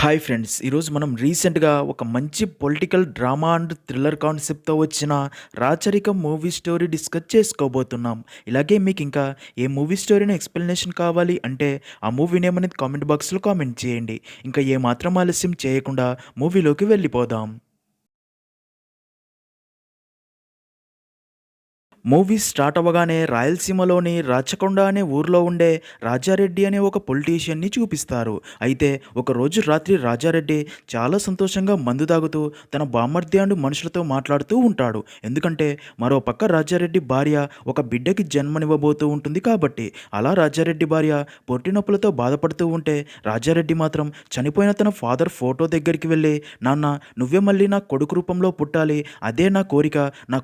Hi friends! ఈరోజు మనం రీసెంట్‌గా ఒక మంచి పొలిటికల్ డ్రామా అండ్ థ్రిల్లర్ కాన్సెప్ట్‌తో వచ్చిన 'రాచరికం' మూవీ స్టోరీ డిస్కస్ చేసుకోబోతున్నాం. ఇలాగే మీకింకా ఏ మూవీ స్టోరీని ఎక్స్‌ప్లనేషన్ కావాలి అంటే ఆ మూవీ నేమ్ అనేది కామెంట్ బాక్స్‌లో కామెంట్ చేయండి. ఇంకా ఏమాత్రం ఆలస్యం చేయకుండా మూవీలోకి వెళ్ళిపోదాం. మూవీ స్టార్ట్ అవ్వగానే రాయలసీమలోని రాచకొండ అనే ఊర్లో ఉండే రాజారెడ్డి అనే ఒక పొలిటీషియన్ని చూపిస్తారు. అయితే ఒకరోజు రాత్రి రాజారెడ్డి చాలా సంతోషంగా మందు తాగుతూ తన బామ్మర్ది అండ్ మనుషులతో మాట్లాడుతూ ఉంటాడు. ఎందుకంటే మరో పక్క రాజారెడ్డి భార్య ఒక బిడ్డకి జన్మనివ్వబోతూ ఉంటుంది కాబట్టి. అలా రాజారెడ్డి భార్య పొట్టినొప్పులతో బాధపడుతూ ఉంటే రాజారెడ్డి మాత్రం చనిపోయిన తన ఫాదర్ ఫోటో దగ్గరికి వెళ్ళి, నాన్న నువ్వే మళ్ళీ నా కొడుకు రూపంలో పుట్టాలి, అదే నా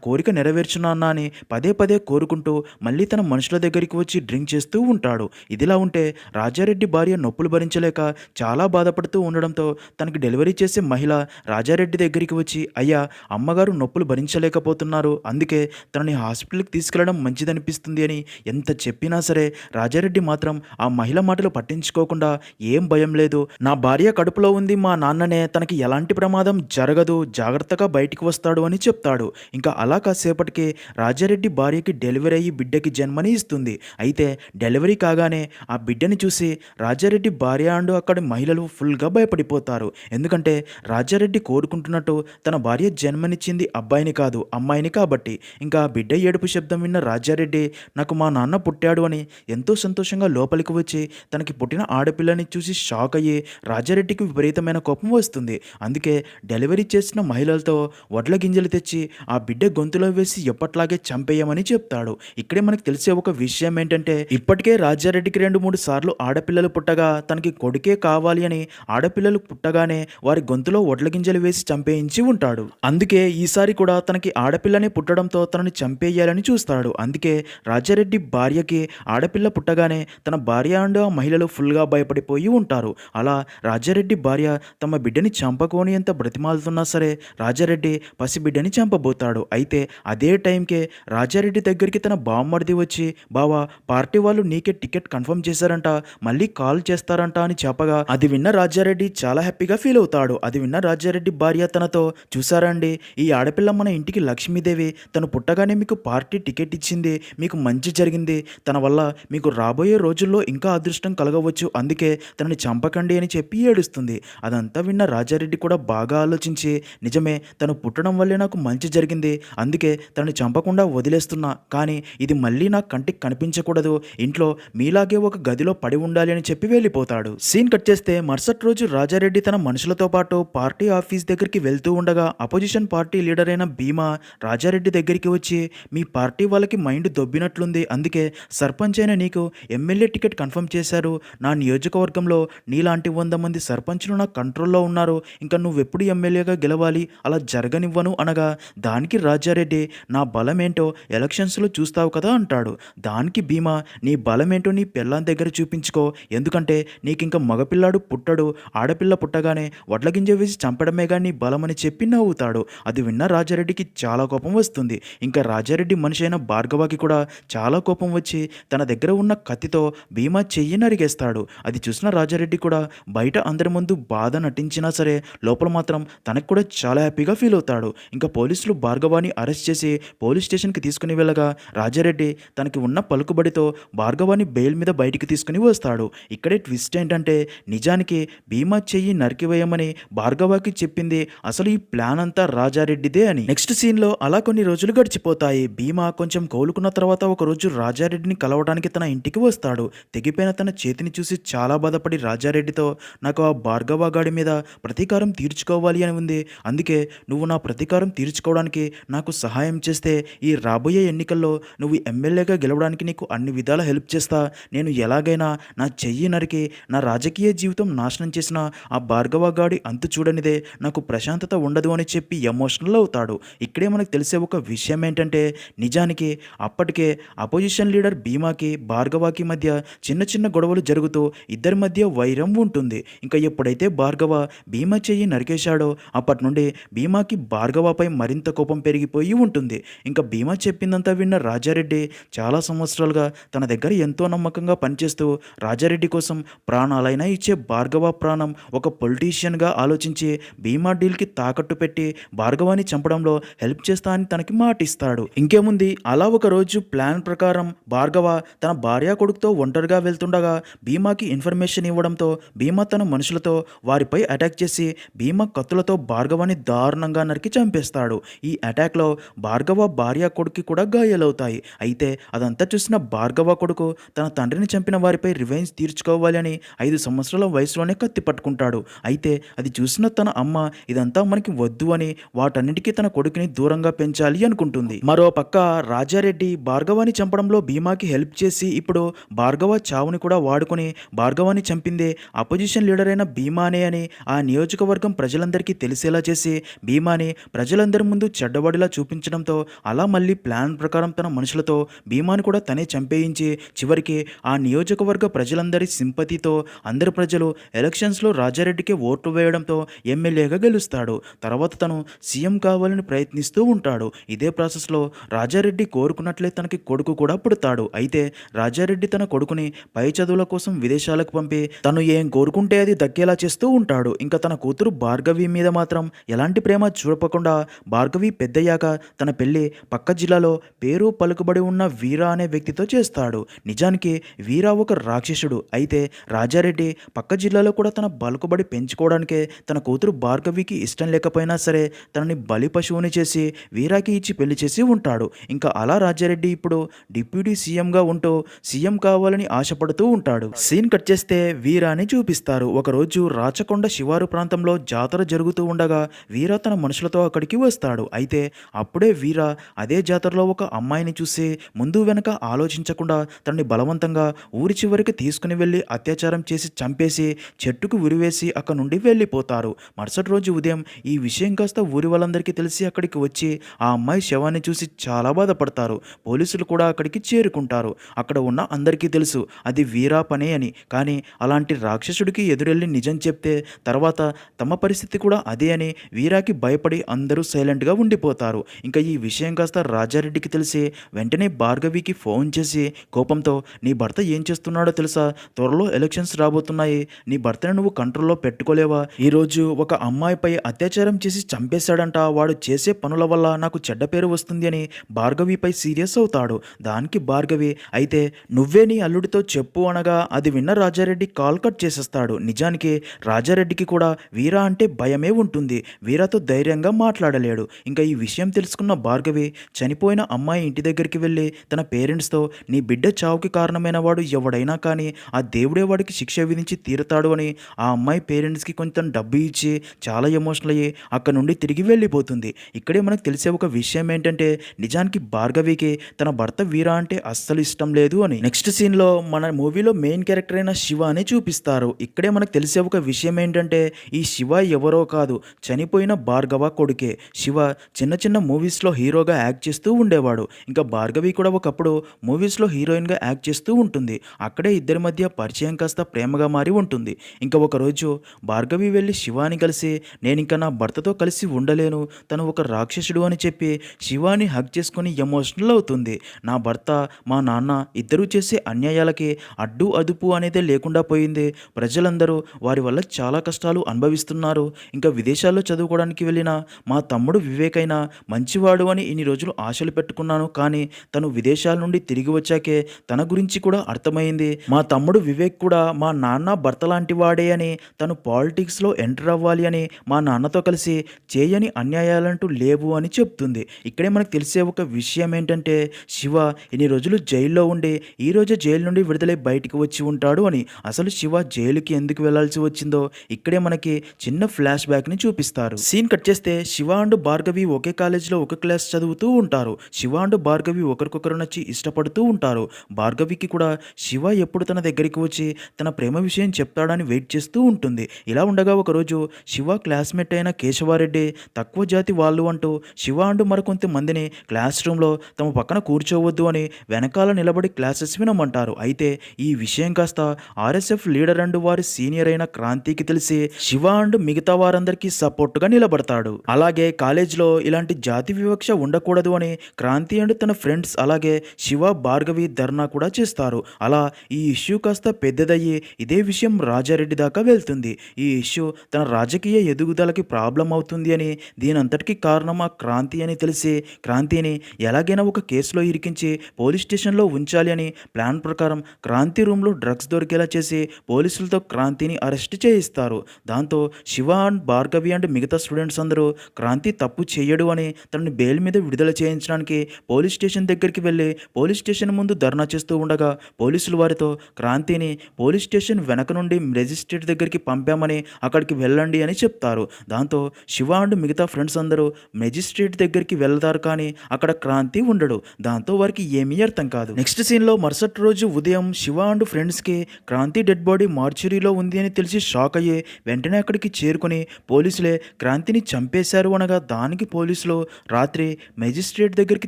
కోరిక నెరవేర్చు నాన్న అని పదే పదే కోరుకుంటూ మళ్ళీ తన మనుషుల దగ్గరికి వచ్చి డ్రింక్ చేస్తూ ఉంటాడు. ఇదిలా ఉంటే రాజారెడ్డి భార్య నొప్పులు భరించలేక చాలా బాధపడుతూ ఉండడంతో తనకి డెలివరీ చేసే మహిళ రాజారెడ్డి దగ్గరికి వచ్చి, అయ్యా అమ్మగారు నొప్పులు భరించలేకపోతున్నారు, అందుకే తనని హాస్పిటల్కి తీసుకెళ్లడం మంచిదనిపిస్తుంది అని ఎంత చెప్పినా సరే రాజారెడ్డి మాత్రం ఆ మహిళ మాటలు పట్టించుకోకుండా, ఏం భయం లేదు, నా భార్య కడుపులో ఉంది, మా నాన్ననే, తనకి ఎలాంటి ప్రమాదం జరగదు, జాగ్రత్తగా బయటికి వస్తాడు అని చెప్తాడు. ఇంకా అలా కాసేపటికి రాజారెడ్డి భార్యకి డెలివరీ అయ్యి బిడ్డకి జన్మని ఇస్తుంది. అయితే డెలివరీ కాగానే ఆ బిడ్డని చూసి రాజారెడ్డి భార్య అండ్ అక్కడి మహిళలు ఫుల్గా భయపడిపోతారు. ఎందుకంటే రాజారెడ్డి కోరుకుంటున్నట్టు తన భార్య జన్మనిచ్చింది అబ్బాయిని కాదు అమ్మాయిని కాబట్టి. ఇంకా ఆ బిడ్డ ఏడుపు శబ్దం విన్న రాజారెడ్డి, నాకు మా నాన్న పుట్టాడు అని ఎంతో సంతోషంగా లోపలికి వచ్చి తనకి పుట్టిన ఆడపిల్లని చూసి షాక్ అయ్యి రాజారెడ్డికి విపరీతమైన కోపం వస్తుంది. అందుకే డెలివరీ చేసిన మహిళలతో వడ్ల గింజలు తెచ్చి ఆ బిడ్డ గొంతులో వేసి ఎప్పట్లాగే చంపేయమని చెప్తాడు. ఇక్కడే మనకు తెలిసే ఒక విషయం ఏంటంటే, ఇప్పటికే రాజారెడ్డికి 2-3 సార్లు ఆడపిల్లలు పుట్టగా తనకి కొడుకే కావాలి అని ఆడపిల్లలు పుట్టగానే వారి గొంతులో వడ్ల గింజలు వేసి చంపేయించి ఉంటాడు. అందుకే ఈసారి కూడా తనకి ఆడపిల్లనే పుట్టడంతో తనని చంపేయాలని చూస్తాడు. అందుకే రాజారెడ్డి భార్యకి ఆడపిల్ల పుట్టగానే తన భార్య అండ్ ఆ మహిళలు ఫుల్గా భయపడిపోయి ఉంటారు. అలా రాజారెడ్డి భార్య తమ బిడ్డని చంపకోని ఎంత బ్రతిమాలుతున్నా సరే రాజారెడ్డి పసిబిడ్డని చంపబోతాడు. అయితే అదే టైంకే రాజారెడ్డి దగ్గరికి తన బామ్మర్ది వచ్చి, బావా పార్టీ వాళ్ళు నీకే టికెట్ కన్ఫర్మ్ చేశారంట, మళ్ళీ కాల్ చేస్తారంట అని చెప్పగా అది విన్న రాజారెడ్డి చాలా హ్యాపీగా ఫీల్ అవుతాడు. అది విన్న రాజారెడ్డి భార్య తనతో, చూసారా అండి, ఈ ఆడపిల్ల మన ఇంటికి లక్ష్మీదేవి, తను పుట్టగానే మీకు పార్టీ టికెట్ ఇచ్చింది, మీకు మంచి జరిగింది, తన వల్ల మీకు రాబోయే రోజుల్లో ఇంకా అదృష్టం కలగవచ్చు, అందుకే తనని చంపకండి అని చెప్పి ఏడుస్తుంది. అదంతా విన్న రాజారెడ్డి కూడా బాగా ఆలోచించి, నిజమే తను పుట్టడం వల్లే నాకు మంచి జరిగింది, అందుకే తనని చంపకుండా వదిలేస్తున్నా, కానీ ఇది మళ్ళీ నా కంటికి కనిపించకూడదు, ఇంట్లో మీలాగే ఒక గదిలో పడి ఉండాలి అని చెప్పి వెళ్ళిపోతాడు. సీన్ కట్ చేస్తే మరుసటి రోజు రాజారెడ్డి తన మనుషులతో పాటు పార్టీ ఆఫీస్ దగ్గరికి వెళ్తూ ఉండగా అపోజిషన్ పార్టీ లీడర్ అయిన భీమా రాజారెడ్డి దగ్గరికి వచ్చి, మీ పార్టీ వాళ్ళకి మైండ్ దొబ్బినట్లుంది, అందుకే సర్పంచ్ అయిన నీకు ఎమ్మెల్యే టికెట్ కన్ఫర్మ్ చేశారు, నా నియోజకవర్గంలో నీలాంటి 100 మంది సర్పంచులు నా కంట్రోల్లో ఉన్నారు, ఇంకా నువ్వెప్పుడు ఎమ్మెల్యేగా గెలవాలి, అలా జరగనివ్వను అనగా దానికి రాజారెడ్డి, నా బలమేంటో ఎలక్షన్స్లో చూస్తావు కదా అంటాడు. దానికి భీమా, నీ బలమేంటో నీ పెళ్ళాం దగ్గర చూపించుకో, ఎందుకంటే నీకింక మగపిల్లాడు పుట్టడు, ఆడపిల్ల పుట్టగానే వడ్లగింజ వేసి చంపడమేగా నీ బలమని చెప్పి నవ్వుతాడు. అది విన్న రాజారెడ్డికి చాలా కోపం వస్తుంది. ఇంకా రాజారెడ్డి మనిషి అయిన భార్గవకి కూడా చాలా కోపం వచ్చి తన దగ్గర ఉన్న కత్తితో భీమా చెయ్యి నరిగేస్తాడు. అది చూసిన రాజారెడ్డి కూడా బయట అందరి ముందు బాధ నటించినా సరే లోపల మాత్రం తనకు కూడా చాలా హ్యాపీగా ఫీల్ అవుతాడు. ఇంకా పోలీసులు భార్గవాని అరెస్ట్ చేసి పోలీస్ స్టేషన్కి తీసుకుని వెళ్ళగా రాజారెడ్డి తనకి ఉన్న పలుకుబడితో భార్గవాని బెయిల్ మీద బయటికి తీసుకుని వస్తాడు. ఇక్కడే ట్విస్ట్ ఏంటంటే, నిజానికి భీమా చెయ్యి నరికివేయమని భార్గవకి చెప్పింది అసలు ఈ ప్లాన్ అంతా రాజారెడ్డిదే అని. నెక్స్ట్ సీన్లో అలా కొన్ని రోజులు గడిచిపోతాయి. భీమా కొంచెం కోలుకున్న తర్వాత ఒకరోజు రాజారెడ్డిని కలవడానికి తన ఇంటికి వస్తాడు. తెగిపోయిన తన చేతిని చూసి చాలా బాధపడి రాజారెడ్డితో, నాకు ఆ భార్గవ గాడి మీద ప్రతీకారం తీర్చుకోవాలి అని ఉంది, అందుకే నువ్వు నా ప్రతీకారం తీర్చుకోవడానికి నాకు సహాయం చేస్తే ఈ రాబోయే ఎన్నికల్లో నువ్వు ఎమ్మెల్యేగా గెలవడానికి నీకు అన్ని విధాల హెల్ప్ చేస్తా, నేను ఎలాగైనా నా చెయ్యి నరికి నా రాజకీయ జీవితం నాశనం చేసిన ఆ భార్గవ గాడి అంతు చూడనిదే నాకు ప్రశాంతత ఉండదు అని చెప్పి ఎమోషనల్ అవుతాడు. ఇక్కడే మనకు తెలిసే ఒక విషయం ఏంటంటే, నిజానికి అప్పటికే అపోజిషన్ లీడర్ భీమాకి భార్గవకి మధ్య చిన్న చిన్న గొడవలు జరుగుతూ ఇద్దరి మధ్య వైరం ఉంటుంది. ఇంకా ఎప్పుడైతే భార్గవ భీమా చెయ్యి నరికేశాడో అప్పటి నుండి భీమాకి భార్గవపై మరింత కోపం పెరిగిపోయి ఉంటుంది. ఇంకా భీమా చెప్పిందంతా విన్న రాజారెడ్డి చాలా సంవత్సరాలుగా తన దగ్గర ఎంతో నమ్మకంగా పనిచేస్తూ రాజారెడ్డి కోసం ప్రాణాలైనా ఇచ్చే భార్గవ ప్రాణం ఒక పొలిటీషియన్గా ఆలోచించి భీమా డీల్కి తాకట్టు పెట్టి భార్గవాన్ని చంపడంలో హెల్ప్ చేస్తా అని తనకి మాటిస్తాడు. ఇంకేముంది, అలా ఒక రోజు ప్లాన్ ప్రకారం భార్గవ తన భార్య కొడుకుతో ఒంటరిగా వెళ్తుండగా భీమాకి ఇన్ఫర్మేషన్ ఇవ్వడంతో భీమా తన మనుషులతో వారిపై అటాక్ చేసి భీమా కత్తులతో భార్గవాన్ని దారుణంగా నరికి చంపేస్తాడు. ఈ అటాక్లో భార్గవ భార్య కొడుకు కూడా గాయాలవుతాయి. అయితే అదంతా చూసిన భార్గవ కొడుకు తన తండ్రిని చంపిన వారిపై రివెంజ్ తీర్చుకోవాలి అని 5 సంవత్సరాల వయసులోనే కత్తి పట్టుకుంటాడు. అయితే అది చూసిన తన అమ్మ ఇదంతా మనకి వద్దు అని వాటన్నిటికీ తన కొడుకుని దూరంగా పెంచాలి అనుకుంటుంది. మరో పక్క రాజారెడ్డి భార్గవాన్ని చంపడంలో భీమాకి హెల్ప్ చేసి ఇప్పుడు భార్గవ చావుని కూడా వాడుకొని భార్గవాన్ని చంపిందే అపోజిషన్ లీడర్ అయిన భీమానే అని ఆ నియోజకవర్గం ప్రజలందరికీ తెలిసేలా చేసి భీమాని ప్రజలందరి ముందు చెడ్డవాడిలా చూపించడంతో అలా మళ్ళీ ప్లాన్ ప్రకారం తన మనుషులతో భీమాని కూడా తనే చంపేయించి చివరికి ఆ నియోజకవర్గ ప్రజలందరి సింపతితో అందరి ప్రజలు ఎలక్షన్స్లో రాజారెడ్డికి ఓట్లు వేయడంతో ఎమ్మెల్యేగా గెలుస్తాడు. తర్వాత తను సీఎం కావాలని ప్రయత్నిస్తూ ఉంటాడు. ఇదే ప్రాసెస్లో రాజారెడ్డి కోరుకున్నట్లే తనకి కొడుకు కూడా పుడతాడు. అయితే రాజారెడ్డి తన కొడుకుని పై చదువుల కోసం విదేశాలకు పంపి తను ఏం కోరుకుంటే అది దక్కేలా చేస్తూ ఉంటాడు. ఇంకా తన కూతురు భార్గవి మీద మాత్రం ఎలాంటి ప్రేమ చూపకుండా భార్గవి పెద్దయ్యాక తన పెళ్లి పక్క జిల్లాలో పేరు పలుకుబడి ఉన్న వీరా అనే వ్యక్తితో చేస్తాడు. నిజానికి వీరా ఒక రాక్షసుడు. అయితే రాజారెడ్డి పక్క జిల్లాలో కూడా తన పలుకుబడి పెంచుకోవడానికే తన కూతురు భార్గవికి ఇష్టం లేకపోయినా సరే తనని బలి పశువుని చేసి వీరాకి ఇచ్చి పెళ్లి చేసి ఉంటాడు. ఇంకా అలా రాజారెడ్డి ఇప్పుడు డిప్యూటీ సీఎంగా ఉంటూ సీఎం కావాలని ఆశపడుతూ ఉంటాడు. సీన్ కట్ చేస్తే వీరాని చూపిస్తారు. ఒకరోజు రాచకొండ శివారు ప్రాంతంలో జాతర జరుగుతూ ఉండగా వీర తన మనుషులతో అక్కడికి వస్తాడు. అయితే అప్పుడే వీర అదే జాతరలో ఒక అమ్మాయిని చూసి ముందు వెనక ఆలోచించకుండా తనని బలవంతంగా ఊరి చివరికి తీసుకుని వెళ్ళి అత్యాచారం చేసి చంపేసి చెట్టుకు ఉరివేసి అక్కడ నుండి వెళ్ళిపోతారు. మరుసటి రోజు ఉదయం ఈ విషయం కాస్త ఊరి వాళ్ళందరికీ తెలిసి అక్కడికి వచ్చి ఆ అమ్మాయి శవాన్ని చూసి చాలా బాధపడతారు. పోలీసులు కూడా అక్కడికి చేరుకుంటారు. అక్కడ ఉన్న అందరికీ తెలుసు అది వీరా పనే అని. కానీ అలాంటి రాక్షసుడికి ఎదురెళ్ళి నిజం చెప్తే తర్వాత తమ పరిస్థితి కూడా అదే అని వీరాకి భయపడి అందరూ సైలెంట్గా ఉండిపోతారు. ఇంకా ఈ విషయం కాస్త రాజారెడ్డికి తెలిసి వెంటనే భార్గవికి ఫోన్ చేసి కోపంతో నీ భర్త ఏం చేస్తున్నాడో తెలుసా, త్వరలో ఎలక్షన్స్ రాబోతున్నాయి, నీ భర్తను నువ్వు కంట్రోల్లో పెట్టుకోలేవా, ఈరోజు ఒక అమ్మాయిపై అత్యాచారం చేసి చంపేశాడంట, వాడు చేసే పనుల వల్ల నాకు చెడ్డ పేరు వస్తుంది అని భార్గవిపై సీరియస్ అవుతాడు. దానికి భార్గవి అయితే నువ్వే నీ అల్లుడితో చెప్పు అనగా అది విన్న రాజారెడ్డి కాల్ కట్ చేసేస్తాడు. నిజానికి రాజారెడ్డికి కూడా వీరా అంటే భయమే ఉంటుంది. వీరాతో ధైర్యంగా మాట్లాడలేడు. ఇంకా ఈ విషయం తెలుసుకున్న భార్గవి చనిపోయిన అమ్మాయి ఇంటి దగ్గరికి వెళ్ళి తన పేరెంట్స్తో నీ బిడ్డ చావుకి కారణమైన వాడు ఎవడైనా కానీ ఆ దేవుడే వాడికి శిక్ష విధించి తీరుతాడు అని ఆ అమ్మాయి పేరెంట్స్కి కొంచెం డబ్బు ఇచ్చి చాలా ఎమోషనల్ అయ్యి అక్కడ నుండి తిరిగి వెళ్ళిపోతుంది. ఇక్కడే మనకు తెలిసే ఒక విషయం ఏంటంటే నిజానికి భార్గవికి తన భర్త వీరా అంటే అస్సలు ఇష్టం లేదు అని. నెక్స్ట్ సీన్లో మన మూవీలో మెయిన్ క్యారెక్టర్ అయిన శివ అని చూపిస్తారు. ఇక్కడే మనకు తెలిసే ఒక విషయం ఏంటంటే ఈ శివ ఎవరో కాదు, చనిపోయిన భార్గవ కొడుకే. శివ చిన్న చిన్న మూవీస్లో హీరోగా యాక్ట్ చేస్తూ ఉండేవాడు. ఇంకా భార్గవి కూడా ఒకప్పుడు మూవీస్లో హీరోయిన్గా యాక్ట్ చేస్తూ ఉంటుంది. అక్కడే ఇద్దరి మధ్య పరిచయం కాస్త ప్రేమగా మారి ఉంటుంది. ఇంకా ఒకరోజు భార్గవి వెళ్ళి శివాని కలిసి నేను ఇంకా నా భర్తతో కలిసి ఉండలేను, తను ఒక రాక్షసుడు అని చెప్పి శివాని హగ్ చేసుకొని ఎమోషనల్ అవుతుంది. నా భర్త మా నాన్న ఇద్దరూ చేసే అన్యాయాలకి అడ్డు అదుపు అనేది లేకుండా పోయింది. ప్రజలందరూ వారి వల్ల చాలా కష్టాలు అనుభవిస్తున్నారు. ఇంకా విదేశాల్లో చదువుకోవడానికి వెళ్ళిన మా తమ్ముడు వివేక్ అయినా మంచివాడు అని ఇన్ని రోజులు ఆశలు పెట్టుకున్నాను. కానీ తను విదేశాల నుండి తిరిగి వచ్చాకే తన గురించి కూడా అర్థమైంది. మా తమ్ముడు వివేక్ కూడా మా నాన్న భర్త లాంటి వాడే అని, తను పాలిటిక్స్లో ఎంటర్ అవ్వాలి అని మా నాన్నతో కలిసి చేయని అన్యాయాలంటూ లేవు అని చెప్తుంది. ఇక్కడే మనకు తెలిసే ఒక విషయం ఏంటంటే శివ ఇన్ని రోజులు జైల్లో ఉండి ఈరోజే జైలు నుండి విడుదలై బయటికి వచ్చి ఉంటాడు అని. అసలు శివ జైలుకి ఎందుకు వెళ్లాల్సి వచ్చిందో ఇక్కడే మనకి చిన్న ఫ్లాష్ బ్యాక్ని చూపిస్తారు. సీన్ కట్ చేస్తే శివ అండ్ భార్గవి ఒకే కాలేజీలో ఒక క్లాస్ చదువుతూ ఉంటారు. శివ అండ్ భార్గవి ఒకరికొకరు నచ్చి ఇష్టపడుతూ ఉంటారు. భార్గవికి కూడా శివ ఎప్పుడు తన దగ్గరికి వచ్చి తన ప్రేమ విషయం చెప్తాడని వెయిట్ చేస్తూ ఉంటుంది. ఇలా ఉండగా ఒకరోజు శివ క్లాస్మేట్ అయిన కేశవారెడ్డి తక్కువ జాతి వాళ్ళు అంటూ శివ అండ్ మరికొంతమందిని క్లాస్ రూమ్లో తమ పక్కన కూర్చోవద్దు అని వెనకాల నిలబడి క్లాసెస్ వినమంటారు. అయితే ఈ విషయం కాస్త ఆర్ఎస్ఎఫ్ లీడర్ అండ్ వారి సీనియర్ అయిన క్రాంతికి తెలిసి శివ అండ్ మిగతా వారందరికీ సపోర్ట్గా నిలబడతాడు. అలాగే కాలేజ్లో ఇలాంటి జాతి వివక్ష ఉండకూడదు అని అని క్రాంతి అండ్ తన ఫ్రెండ్స్ అలాగే శివ, భార్గవి ధర్నా కూడా చేస్తారు. అలా ఈ ఇష్యూ కాస్త పెద్దదయ్యి ఇదే విషయం రాజారెడ్డి దాకా వెళ్తుంది. ఈ ఇష్యూ తన రాజకీయ ఎదుగుదలకి ప్రాబ్లం అవుతుంది అని, దీనంతటికి కారణం ఆ క్రాంతి అని తెలిసి క్రాంతిని ఎలాగైనా ఒక కేసులో ఇరికించి పోలీస్ స్టేషన్లో ఉంచాలి అని ప్లాన్ ప్రకారం క్రాంతి రూమ్లో డ్రగ్స్ దొరికేలా చేసి పోలీసులతో క్రాంతిని అరెస్ట్ చేయిస్తారు. దాంతో శివ అండ్ భార్గవి అండ్ మిగతా స్టూడెంట్స్ అందరూ క్రాంతి తప్పు చేయడు అని తనని బెయిల్ మీద విడుదల చేయించడానికి పోలీస్ స్టేషన్ దగ్గరికి వెళ్ళి పోలీస్ స్టేషన్ ముందు ధర్నా చేస్తూ ఉండగా పోలీసులు వారితో క్రాంతిని పోలీస్ స్టేషన్ వెనక నుండి మెజిస్ట్రేట్ దగ్గరికి పంపామని అక్కడికి వెళ్ళండి అని చెప్తారు. దాంతో శివ అండ్ మిగతా ఫ్రెండ్స్ అందరూ మెజిస్ట్రేట్ దగ్గరికి వెళ్తారు, కానీ అక్కడ క్రాంతి ఉండడు. దాంతో వారికి ఏమీ అర్థం కాదు. నెక్స్ట్ సీన్లో మరుసటి రోజు ఉదయం శివ అండ్ ఫ్రెండ్స్కి క్రాంతి డెడ్ బాడీ మార్చురీలో ఉంది అని తెలిసి షాక్ అయ్యి వెంటనే అక్కడికి చేరుకుని పోలీసులే క్రాంతిని చంపేశారు అనగా దానికి పోలీసులు రాత్రి మెజిస్ట్రేట్ దగ్గరికి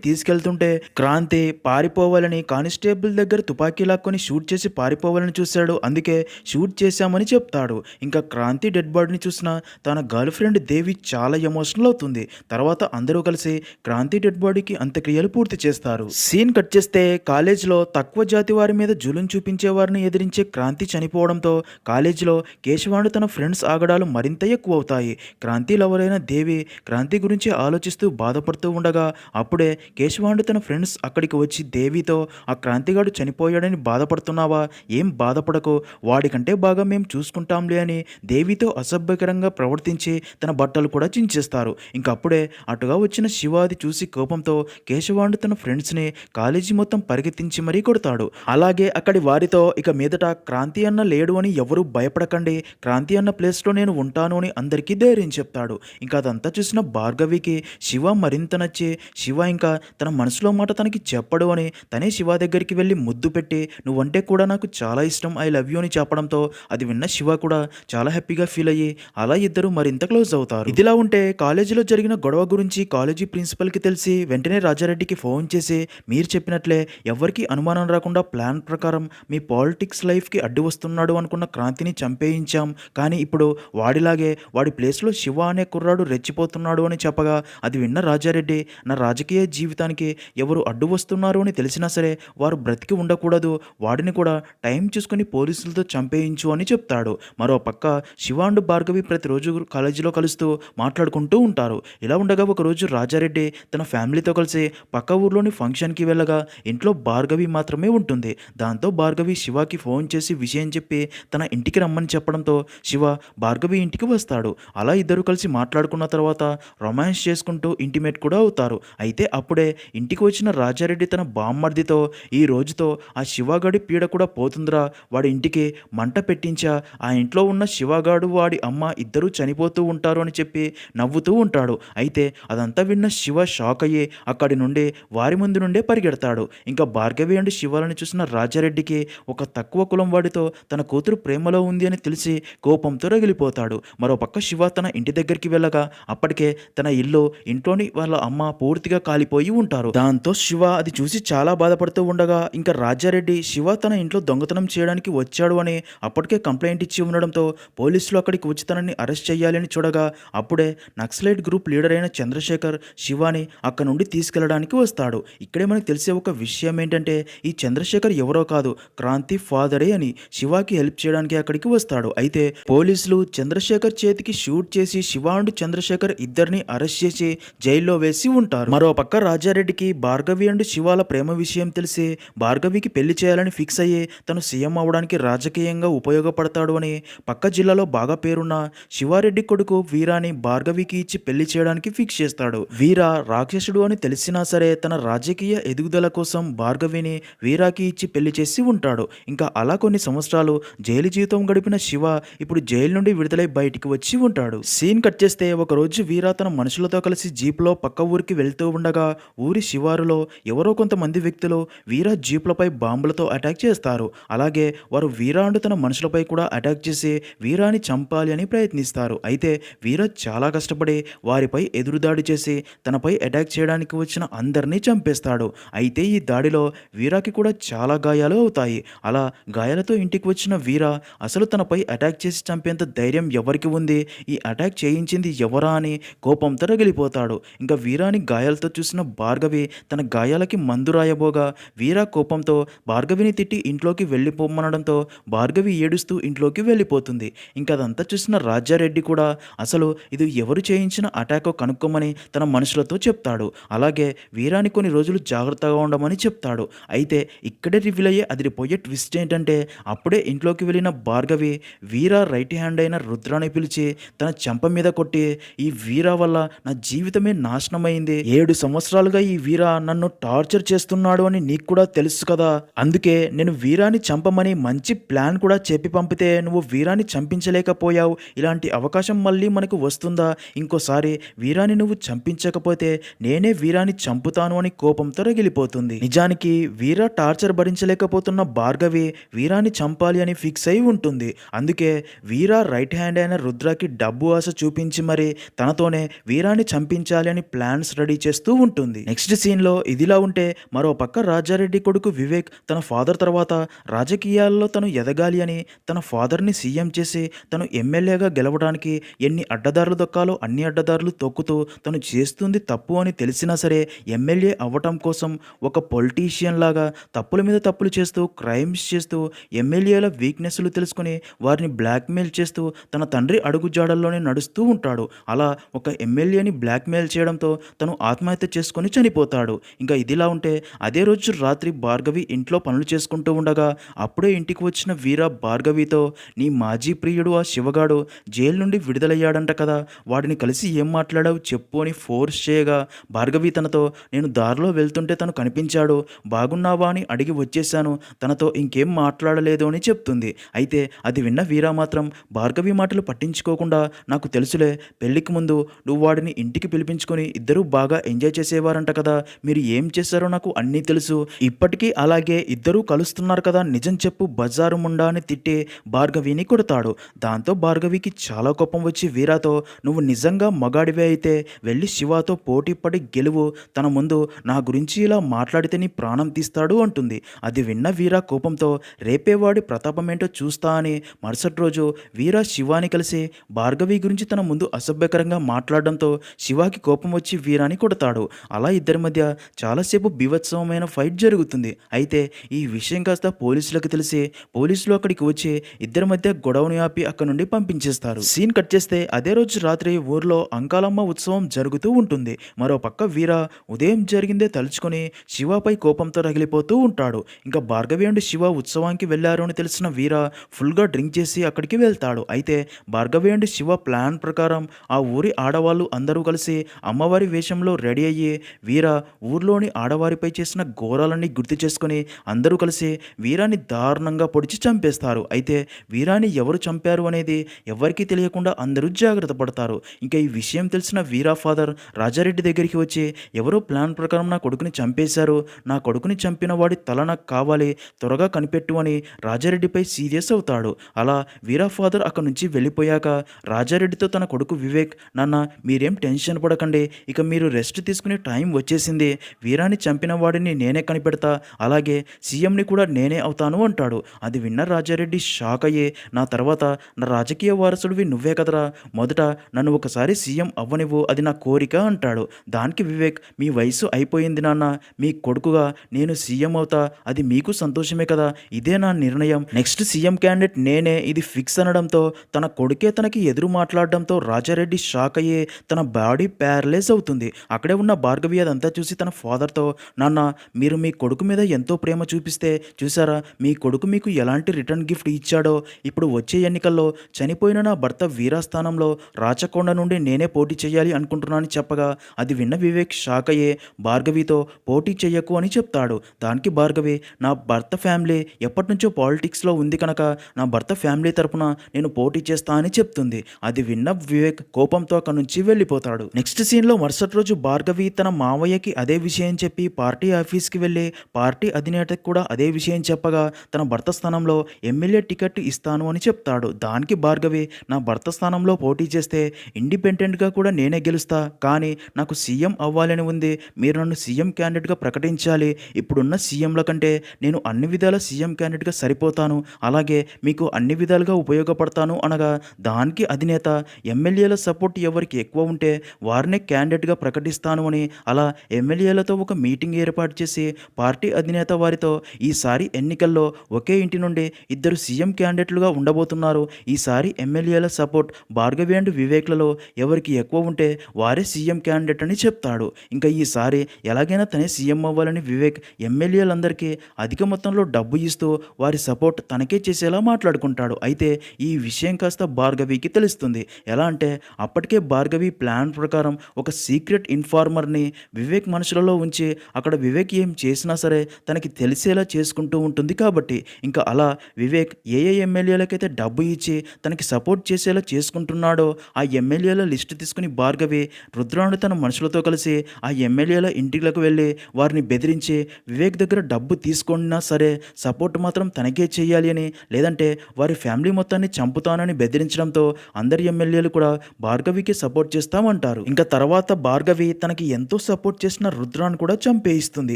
తీసుకెళ్తుంటే క్రాంతి పారిపోవాలని కానిస్టేబుల్ దగ్గర తుపాకీ లాక్కొని షూట్ చేసి పారిపోవాలని చూశాడు. అందుకే షూట్ చేశామని చెప్తాడు. ఇంకా క్రాంతి డెడ్ బాడీని చూసిన తన గర్ల్ ఫ్రెండ్ దేవి చాలా ఎమోషనల్ అవుతుంది. తర్వాత అందరూ కలిసి క్రాంతి డెడ్ బాడీకి అంత్యక్రియలు పూర్తి చేస్తారు. సీన్ కట్ చేస్తే కాలేజీలో తక్కువ జాతి వారి మీద జులుం చూపించే వారిని ఎదిరించే క్రాంతి చనిపోవడంతో కాలేజీలో కేశవాండు తన ఫ్రెండ్స్ ఆగడాలు మరింత ఎక్కువ అవుతాయి. క్రాంతి లవర్ అయిన దేవి క్రాంతి గురించి ఆలోచిస్తూ బాధపడుతూ ఉండగా అప్పుడే కేశవాండు తన ఫ్రెండ్స్ అక్కడికి వచ్చి దేవితో ఆ క్రాంతిగాడు చనిపోయాడని బాధపడుతున్నావా, ఏం బాధపడకు, వాడికంటే బాగా మేము చూసుకుంటాంలే అని దేవితో అసభ్యకరంగా ప్రవర్తించి తన బట్టలు కూడా చించేస్తారు. ఇంకప్పుడే అటుగా వచ్చిన శివ అది చూసి కోపంతో కేశవాండు తన ఫ్రెండ్స్ని కాలేజీ మొత్తం పరిగెత్తించి మరీ కొడతాడు. అలాగే అక్కడి వారితో ఇక మీదట క్రాంతి అన్న లేడు అని ఎవరూ భయపడకండి, క్రాంతి అన్న ప్లేస్లో నేను ఉంటాను అని అందరికీ ధైర్యం చెప్తాడు. ఇంకా అదంతా చూసిన భార్గవికి శివ మరింత నచ్చి శివ ఇంకా తన మనసులో మాట తనకి చెప్పడు అని తనే శివ దగ్గరికి వెళ్ళి ముద్దు పెట్టి నువ్వంటే కూడా నాకు చాలా ఇష్టం, ఐ లవ్ యూ అని చెప్పడంతో అది విన్న శివ కూడా చాలా హ్యాపీగా ఫీల్ అయ్యి అలా ఇద్దరు మరింత క్లోజ్ అవుతారు. ఇదిలా ఉంటే కాలేజీలో జరిగిన గొడవ గురించి కాలేజీ ప్రిన్సిపల్కి తెలిసి వెంటనే రాజారెడ్డికి ఫోన్ చేసి మీరు చెప్పినట్లే ఎవరికి అనుమానం రాకుండా ప్లాన్ ప్రకారం మీ పాలిటిక్స్ లైఫ్కి అడ్డు వస్తున్నాడు అనుకున్న క్రాంతిని చంపేయించాం, కానీ ఇప్పుడు వాడిలాగే వాడి ప్లేస్లో శివ అనే కుర్రాడు రెచ్చిపోతున్నాడు అని చెప్పగా అది విన్న రాజారెడ్డి నా రాజకీయ జీవితానికి ఎవరు అడ్డు వస్తున్నారు అని తెలిసినా సరే వారు బ్రతికి ఉండకూడదు, వాడిని కూడా టైం చూసుకుని పోలీసులతో చంపేయించు అని చెప్తాడు. మరో పక్క శివ అండ్ భార్గవి ప్రతిరోజు కాలేజీలో కలుస్తూ మాట్లాడుకుంటూ ఉంటారు. ఇలా ఉండగా ఒకరోజు రాజారెడ్డి తన ఫ్యామిలీతో కలిసి పక్క ఊర్లోని ఫంక్షన్కి వెళ్ళగా ఇంట్లో భార్గవి మాత్రమే ఉంటుంది. దాంతో భార్గవి శివకి ఫోన్ చేసి విషయం చెప్పి తన ఇంటికి రమ్మని చెప్పడంతో శివ భార్గవి ఇంటికి వస్తాడు. అలా ఇద్దరు కలిసి మాట్లాడుకున్న తర్వాత రొమాన్స్ చేసుకుంటూ ఇంటిమేట్ కూడా అవుతారు. అయితే అప్పుడే ఇంటికి వచ్చిన రాజారెడ్డి తన బామ్మర్దితో ఈ రోజుతో ఆ శివగాడి పీడ కూడా పోతుందిరా, వాడి ఇంటికి మంట పెట్టించా, ఆ ఇంట్లో ఉన్న శివగాడు వాడి అమ్మ ఇద్దరూ చనిపోతూ ఉంటారు అని చెప్పి నవ్వుతూ ఉంటాడు. అయితే అదంతా విన్న శివ షాక్ అయ్యి అక్కడి నుండి వారి ముందు నుండే పరిగెడతాడు. ఇంకా భార్గవి అండ్ శివాలని చూసిన రాజారెడ్డికి ఒక తక్కువ కులం వాడితో తన కూతురు ప్రేమలో ఉంది అని తెలిసి కోపంతో రగిలిపోతాడు. మరోపక్క శివ తన ఇంటి దగ్గరికి వెళ్ళగా అప్పటికే తన ఇల్లు ఇంట్లోని వాళ్ళ అమ్మ పూర్తిగా కాలిపోయి ఉంటారు. దాంతో శివ అది చూసి చాలా బాధపడుతూ ఉండగా ఇంకా రాజారెడ్డి శివ తన ఇంట్లో దొంగతనం చేయడానికి వచ్చాడు అని అప్పటికే కంప్లైంట్ ఇచ్చి ఉండడంతో పోలీసులు అక్కడికి వచ్చి తనని అరెస్ట్ చేయాలని చూడగా అప్పుడే నక్సలైట్ గ్రూప్ లీడర్ అయిన చంద్రశేఖర్ శివాని అక్కడ నుండి తీసుకెళ్లడానికి వస్తాడు. ఇక్కడే మనకు తెలిసే ఒక విషయం ఏంటంటే ఈ చంద్రశేఖర్ ఎవరో కాదు క్రాంతి ఫాదరే అని శివాకి హెల్ప్ చేయడానికి అక్కడికి వస్తాడు. అయితే పోలీసులు చంద్రశేఖర్ చేతికి షూట్ చేసి శివ అండ్ చంద్రశేఖర్ ఇద్దరిని అరెస్ట్ చేసి జైల్లో వేసి ఉంటారు. మరో పక్క రాజారెడ్డికి భార్గవి అండ్ శివాల ప్రేమ విషయం తెలిసి భార్గవికి పెళ్లి చేయాలని ఫిక్స్ అయ్యి తను సీఎం అవడానికి రాజకీయంగా ఉపయోగపడతాడు అని పక్క జిల్లాలో బాగా పేరున్న శివారెడ్డి కొడుకు వీరాని భార్గవికి ఇచ్చి పెళ్లి చేయడానికి ఫిక్స్ చేస్తాడు. వీరా రాక్షసుడు అని తెలిసినా సరే తన రాజకీయ ఎదుగుదల కోసం భార్గవిని వీరాకి ఇచ్చి పెళ్లి చేసి ఉంటాడు. ఇంకా అలా కొన్ని సంవత్సరాలు జైలు జీవితం గడిపిన శివ ఇప్పుడు జైలు నుండి విడుదలై బయటికి వచ్చి ఉంటాడు. సీన్ కట్ చేస్తే ఒకరోజు వీరా తన మనుషులతో కలిసి జీప్లో పక్క ఊరికి వెళ్తూ ఉండగా ఊరి శివారులో ఎవరో కొంతమంది వ్యక్తులు వీరా జీప్లపై బాంబులతో అటాక్ చేస్తారు. అలాగే వారు వీరా అండ్ తన మనుషులపై కూడా అటాక్ చేసి వీరాని చంపాలి అని ప్రయత్నిస్తారు. అయితే వీరా చాలా కష్టపడి వారిపై ఎదురుదాడి చేసి తనపై అటాక్ చేయడానికి వచ్చిన అందరినీ చంపేస్తాడు. అయితే ఈ దాడిలో వీరాకి కూడా చాలా గాయాలు అవుతాయి. అలా గాయాలతో ఇంటికి వచ్చిన వీరా అసలు తనపై అటాక్ చేసి చంపేంత ధైర్యం ఎవరికి ఉంది, ఈ అటాక్ చేయించింది ఎవరా అని కోపంతో రగిలిపోతాడు. ఇంకా వీరాని గాయాలతో గాయాలతో చూసిన భార్గవి తన గాయాలకి మందు రాయబోగా వీర కోపంతో భార్గవిని తిట్టి ఇంట్లోకి వెళ్ళిపోమ్మనడంతో భార్గవి ఏడుస్తూ ఇంట్లోకి వెళ్ళిపోతుంది. ఇంకదంతా చూసిన రాజారెడ్డి కూడా అసలు ఇది ఎవరు చేయించిన అటాకో కనుక్కోమని తన మనుషులతో చెప్తాడు. అలాగే వీరాని కొన్ని రోజులు జాగ్రత్తగా ఉండమని చెప్తాడు. అయితే ఇక్కడే రివీల్ అయ్యే అదిరిపోయే ట్విస్ట్ ఏంటంటే అప్పుడే ఇంట్లోకి వెళ్ళిన భార్గవి వీర రైట్ హ్యాండ్ అయిన రుద్రాని పిలిచి తన చెంప మీద కొట్టి, ఈ వీర వల్ల నా జీవితమే నాశనమైంది. 7 సంవత్సరాలుగా ఈ వీర నన్ను టార్చర్ చేస్తున్నాడు అని నీకు కూడా తెలుసు కదా, అందుకే నేను వీరాని చంపమని మంచి ప్లాన్ కూడా చెప్పి పంపితే నువ్వు వీరాని చంపించలేకపోయావు. ఇలాంటి అవకాశం మళ్ళీ మనకు వస్తుందా? ఇంకోసారి వీరాని నువ్వు చంపించకపోతే నేనే వీరాని చంపుతాను అని కోపంతో రగిలిపోతుంది. నిజానికి వీర టార్చర్ భరించలేకపోతున్న భార్గవి వీరాని చంపాలి అని ఫిక్స్ అయి ఉంటుంది. అందుకే వీర రైట్ హ్యాండ్ అయిన రుద్రకి డబ్బు ఆశ చూపించి మరి తనతోనే వీరాని చంపించాలి అని ప్లాన్స్ రెడీ చేస్తూ ఉంటుంది. నెక్స్ట్ సీన్లో ఇదిలా ఉంటే మరో పక్క రాజారెడ్డి కొడుకు వివేక్ తన ఫాదర్ తర్వాత రాజకీయాల్లో తను ఎదగాలి అని తన ఫాదర్ని సీఎం చేసి తను ఎమ్మెల్యేగా గెలవడానికి ఎన్ని అడ్డదారులు దొక్కాలో అన్ని అడ్డదారులు తొక్కుతూ తను చేస్తుంది తప్పు అని తెలిసినా సరే ఎమ్మెల్యే అవ్వటం కోసం ఒక పొలిటీషియన్ లాగా తప్పుల మీద తప్పులు చేస్తూ క్రైమ్స్ చేస్తూ ఎమ్మెల్యేల వీక్నెస్లు తెలుసుకుని వారిని బ్లాక్మెయిల్ చేస్తూ తన తండ్రి అడుగుజాడల్లోనే నడుస్తూ ఉంటాడు. అలా ఒక ఎమ్మెల్యేని బ్లాక్మెయిల్ చేయడంతో తను ఆత్మహత్య చేసుకొని చనిపోతాడు. ఇంకా ఇదిలా ఉంటే అదే రోజు రాత్రి భార్గవి ఇంట్లో పనులు చేసుకుంటూ ఉండగా అప్పుడే ఇంటికి వచ్చిన వీర భార్గవితో, నీ మాజీ ప్రియుడు ఆ శివగాడు జైలు నుండి విడుదలయ్యాడంట కదా, వాడిని కలిసి ఏం మాట్లాడావు చెప్పు అని ఫోర్స్ చేయగా భార్గవి తనతో, నేను దారిలో వెళ్తుంటే తను కనిపించాడు, బాగున్నావా అని అడిగి వచ్చేశాను, తనతో ఇంకేం మాట్లాడలేదు అని చెప్తుంది. అయితే అది విన్న వీర మాత్రం భార్గవి మాటలు పట్టించుకోకుండా, నాకు తెలుసులే, పెళ్లికి ముందు నువ్వు వాడిని ఇంటికి పిలిపించుకొని ఇద్దరూ బాగా ఎంజాయ్ చేసేవారంట కదా, మీరు ఏం చేశారో నాకు అన్నీ తెలుసు, ఇప్పటికీ అలాగే ఇద్దరూ కలుస్తున్నారు కదా, నిజం చెప్పు బజారు ముండా అని తిట్టి భార్గవిని కొడతాడు. దాంతో భార్గవికి చాలా కోపం వచ్చి వీరాతో, నువ్వు నిజంగా మగాడివే అయితే వెళ్ళి శివాతో పోటీ పడి గెలువు, తన ముందు నా గురించి ఇలా మాట్లాడితే నీ ప్రాణం తీస్తాడు అంటుంది. అది విన్న వీర కోపంతో రేపేవాడి ప్రతాపమేంటో చూస్తా అని మరుసటి రోజు వీర శివాని కలిసి భార్గవి గురించి తన ముందు అసభ్యకరంగా మాట్లాడడంతో శివాకి కోపం వచ్చి వీరాని కొడతాడు. అలా ఇద్దరి మధ్య చాలాసేపు బీభత్సవమైన ఫైట్ జరుగుతుంది. అయితే ఈ విషయం కాస్త పోలీసులకు తెలిసి పోలీసులు అక్కడికి వచ్చి ఇద్దరి మధ్య గొడవను ఆపి అక్కడ నుండి పంపించేస్తారు. సీన్ కట్ చేస్తే అదే రోజు రాత్రి ఊర్లో అంకాలమ్మ ఉత్సవం జరుగుతూ ఉంటుంది. మరో పక్క వీర ఉదయం జరిగిందే తలుచుకొని శివపై కోపంతో రగిలిపోతూ ఉంటాడు. ఇంకా భార్గవి అండ్ శివ ఉత్సవానికి వెళ్లారు అని తెలిసిన వీర ఫుల్గా డ్రింక్ చేసి అక్కడికి వెళ్తాడు. అయితే భార్గవి అండ్ శివ ప్లాన్ ప్రకారం ఆ ఊరి ఆడవాళ్ళు అందరూ కలిసి అమ్మవారి వేషంలో రెడీ అయ్యి వీర ఊర్లోని ఆడవారిపై చేసిన ఘోరాలన్నీ గుర్తు చేసుకుని అందరూ కలిసి వీరాన్ని దారుణంగా పొడిచి చంపేస్తారు. అయితే వీరాన్ని ఎవరు చంపారు అనేది ఎవరికీ తెలియకుండా అందరూ జాగ్రత్త పడతారు. ఇంకా ఈ విషయం తెలిసిన వీరా ఫాదర్ రాజారెడ్డి దగ్గరికి వచ్చి, ఎవరో ప్లాన్ ప్రకారం నా కొడుకుని చంపేశారు, నా కొడుకుని చంపిన వాడి తల నాకు కావాలి, త్వరగా కనిపెట్టు అని రాజారెడ్డిపై సీరియస్ అవుతాడు. అలా వీరా ఫాదర్ అక్కడి నుంచి వెళ్ళిపోయాక రాజారెడ్డితో తన కొడుకు వివేక్, నాన్న మీరేం టెన్షన్ పడకండి, ఇక మీరు రెస్ట్ తీసుకునే టైం వచ్చేసింది, వీరాన్ని చంపిన వాడిని నేనే కనిపెడతా, అలాగే సీఎంని కూడా నేనే అవుతాను అంటాడు. అది విన్న రాజారెడ్డి షాక్ అయ్యి, నా తర్వాత నా రాజకీయ వారసుడివి నువ్వే కదరా, మొదట నన్ను ఒకసారి సీఎం అవ్వనివ్వు, అది నా కోరిక అంటాడు. దానికి వివేక్, మీ వయసు అయిపోయింది నాన్న, మీ కొడుకుగా నేను సీఎం అవుతా, అది మీకు సంతోషమే కదా, ఇదే నా నిర్ణయం, నెక్స్ట్ సీఎం క్యాండిడేట్ నేనే, ఇది ఫిక్స్ అనడంతో తన కొడుకే తనకి ఎదురు మాట్లాడడంతో రాజారెడ్డి షాక్ అయ్యి తన బాడీ ప్యారలైజ్ అవుతుంది. అక్కడే ఉన్న భార్గవి అదంతా చూసి తన ఫాదర్తో, నాన్న మీరు మీ కొడుకు మీద ఎంతో ప్రేమ చూపిస్తే చూసారా, మీ కొడుకు మీకు ఎలాంటి రిటర్న్ గిఫ్ట్ ఇచ్చాడో, ఇప్పుడు వచ్చే ఎన్నికల్లో చనిపోయిన నా భర్త వీరాస్థానంలో రాచకొండ నుండి నేనే పోటీ చేయాలి అనుకుంటున్నానని చెప్పగా అది విన్న వివేక్ షాక్ అయ్యే భార్గవితో, పోటీ చెయ్యకు అని చెప్తాడు. దానికి భార్గవి, నా భర్త ఫ్యామిలీ ఎప్పటి నుంచో పాలిటిక్స్లో ఉంది కనుక నా భర్త ఫ్యామిలీ తరపున నేను పోటీ చేస్తా అని చెప్తుంది. అది విన్న వివేక్ కోపంతో అక్కడి నుంచి వెళ్ళిపోతాడు. నెక్స్ట్ సీన్లో మరుసటి రోజు భార్గవి తన మావయ్యకి అదే విషయం చెప్పి పార్టీ ఆఫీస్కి వెళ్ళి పార్టీ అధినేతకు కూడా అదే విషయం చెప్పగా తన భర్త స్థానంలో ఎమ్మెల్యే టికెట్ ఇస్తాను అని చెప్తాడు. దానికి భార్గవి, నా భర్త స్థానంలో పోటీ చేస్తే ఇండిపెండెంట్గా కూడా నేనే గెలుస్తా, కానీ నాకు సీఎం అవ్వాలని ఉంది, మీరు నన్ను సీఎం క్యాండిడేట్గా ప్రకటించాలి, ఇప్పుడున్న సీఎంల కంటే నేను అన్ని విధాల సీఎం క్యాండిడేట్గా సరిపోతాను, అలాగే మీకు అన్ని విధాలుగా ఉపయోగపడతాను అనగా దానికి అధినేత, ఎమ్మెల్యేల సపోర్ట్ ఎవరికి ఎక్కువ ఉంటే వారినే క్యాండిడేట్గా ప్రకటిస్తా చేస్తాను అని అలా ఎమ్మెల్యేలతో ఒక మీటింగ్ ఏర్పాటు చేసి పార్టీ అధినేత వారితో ఈసారి ఎన్నికల్లో ఒకే ఇంటి నుండి ఇద్దరు సీఎం క్యాండిడేట్లుగా ఉండబోతున్నారు. ఈసారి ఎమ్మెల్యేల సపోర్ట్ భార్గవి అండ్ వివేక్లలో ఎవరికి ఎక్కువ ఉంటే వారే సీఎం క్యాండిడేట్ అని చెప్తాడు. ఇంకా ఈసారి ఎలాగైనా తనే సీఎం అవ్వాలని వివేక్ ఎమ్మెల్యేలందరికీ అధిక మొత్తంలో డబ్బు ఇస్తూ వారి సపోర్ట్ తనకే చేసేలా మాట్లాడుకుంటాడు. అయితే ఈ విషయం కాస్త భార్గవికి తెలుస్తుంది. ఎలా అంటే అప్పటికే భార్గవి ప్లాన్ ప్రకారం ఒక సీక్రెట్ ఇన్ఫార్మర్ని వివేక్ మనుషులలో ఉంచి అక్కడ వివేక్ ఏం చేసినా సరే తనకి తెలిసేలా చేసుకుంటూ ఉంటుంది. కాబట్టి ఇంకా అలా వివేక్ ఏ ఏ ఎమ్మెల్యేలకైతే డబ్బు ఇచ్చి తనకి సపోర్ట్ చేసేలా చేసుకుంటున్నాడో ఆ ఎమ్మెల్యేల లిస్టు తీసుకుని భార్గవి రుద్రాను తన మనుషులతో కలిసి ఆ ఎమ్మెల్యేల ఇంటికి వెళ్ళి వారిని బెదిరించి వివేక్ దగ్గర డబ్బు తీసుకున్నా సరే సపోర్ట్ మాత్రం తనకే చేయాలి అని, లేదంటే వారి ఫ్యామిలీ మొత్తాన్ని చంపుతానని బెదిరించడంతో అందరి ఎమ్మెల్యేలు కూడా భార్గవికి సపోర్ట్ చేస్తామంటారు. ఇంకా తర్వాత భార్గవి తనకి ఎంతో సపోర్ట్ చేసిన రుద్రాను కూడా చంపేయిస్తుంది.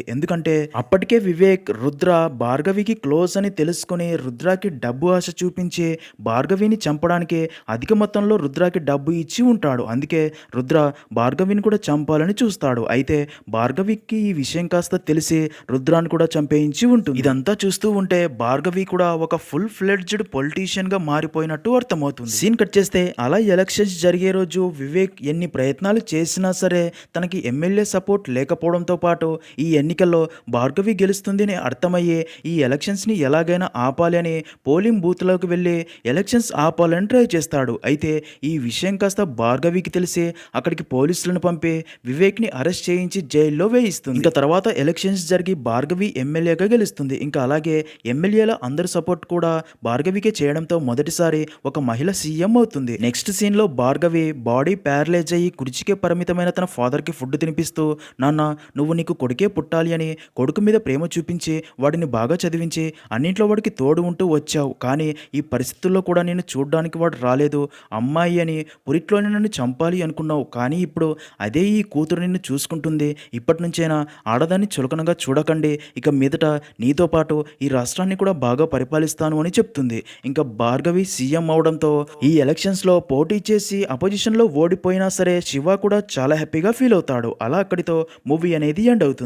ఎందుకంటే అప్పటికే వివేక్ రుద్ర భార్గవికి క్లోజ్ అని తెలుసుకుని రుద్రాకి డబ్బు ఆశ చూపించి భార్గవిని చంపడానికి అధిక మొత్తంలో రుద్రాకి డబ్బు ఇచ్చి ఉంటాడు. అందుకే రుద్ర భార్గవిని కూడా చంపాలని చూస్తాడు. అయితే భార్గవికి ఈ విషయం కాస్త తెలిసి రుద్రాన్ని కూడా చంపేయించి ఉంటుంది. ఇదంతా చూస్తూ ఉంటే భార్గవి కూడా ఒక ఫుల్ ఫ్లెడ్జ్డ్ పొలిటీషియన్ గా మారిపోయినట్టు అర్థమవుతుంది. సీన్ కట్ చేస్తే అలా ఎలక్షన్స్ జరిగే రోజు వివేక్ ఎన్ని ప్రయత్నాలు చేసినా సరే తనకి ఎమ్మెల్యే సపోర్ట్ లేకపోవడంతో పాటు ఈ ఎన్నికల్లో భార్గవి గెలుస్తుంది అని అర్థమయ్యే ఈ ఎలక్షన్స్ ని ఎలాగైనా ఆపాలి అని పోలింగ్ బూత్ లోకి వెళ్ళి ఎలక్షన్స్ ఆపాలని ట్రై చేస్తాడు. అయితే ఈ విషయం కాస్త భార్గవికి తెలిసి అక్కడికి పోలీసులను పంపి వివేక్ ని అరెస్ట్ చేయించి జైల్లో వేయిస్తుంది. ఇంకా తర్వాత ఎలక్షన్స్ జరిగి భార్గవి ఎమ్మెల్యేగా గెలుస్తుంది. ఇంకా అలాగే ఎమ్మెల్యేల అందరి సపోర్ట్ కూడా భార్గవికే చేయడంతో మొదటిసారి ఒక మహిళ సీఎం అవుతుంది. నెక్స్ట్ సీన్ లో భార్గవి బాడీ ప్యారలైజ్ అయ్యి కుర్చీకే పరిమితమైన తన ఫాదర్ కి ఫుడ్ తినిపిస్తూ, నాన్న నువ్వు నీకు కొడుకే పుట్టాలి అని కొడుకు మీద ప్రేమ చూపించి వాడిని బాగా చదివించి అన్నింట్లో వాడికి తోడు ఉంటూ వచ్చావు. కానీ ఈ పరిస్థితుల్లో కూడా నేను చూడడానికి వాడు రాలేదు. అమ్మాయి అని పురిట్లోనే నన్ను చంపాలి అనుకున్నావు. కానీ ఇప్పుడు అదే ఈ కూతురు నిన్ను చూసుకుంటుంది. ఇప్పటి నుంచైనా ఆడదాన్ని చులకనగా చూడకండి. ఇక మీదట నీతో పాటు ఈ రాష్ట్రాన్ని కూడా బాగా పరిపాలిస్తాను అని చెప్తుంది. ఇంకా భార్గవి సీఎం అవడంతో ఈ ఎలక్షన్స్ లో పోటీ చేసి అపోజిషన్ లో ఓడిపోయినా సరే శివ కూడా చాలా హ్యాపీగా ఫీల్ అవుతాడు. అలా అక్కడితో మూవీ అనేది ఎండ్ అవుతుంది.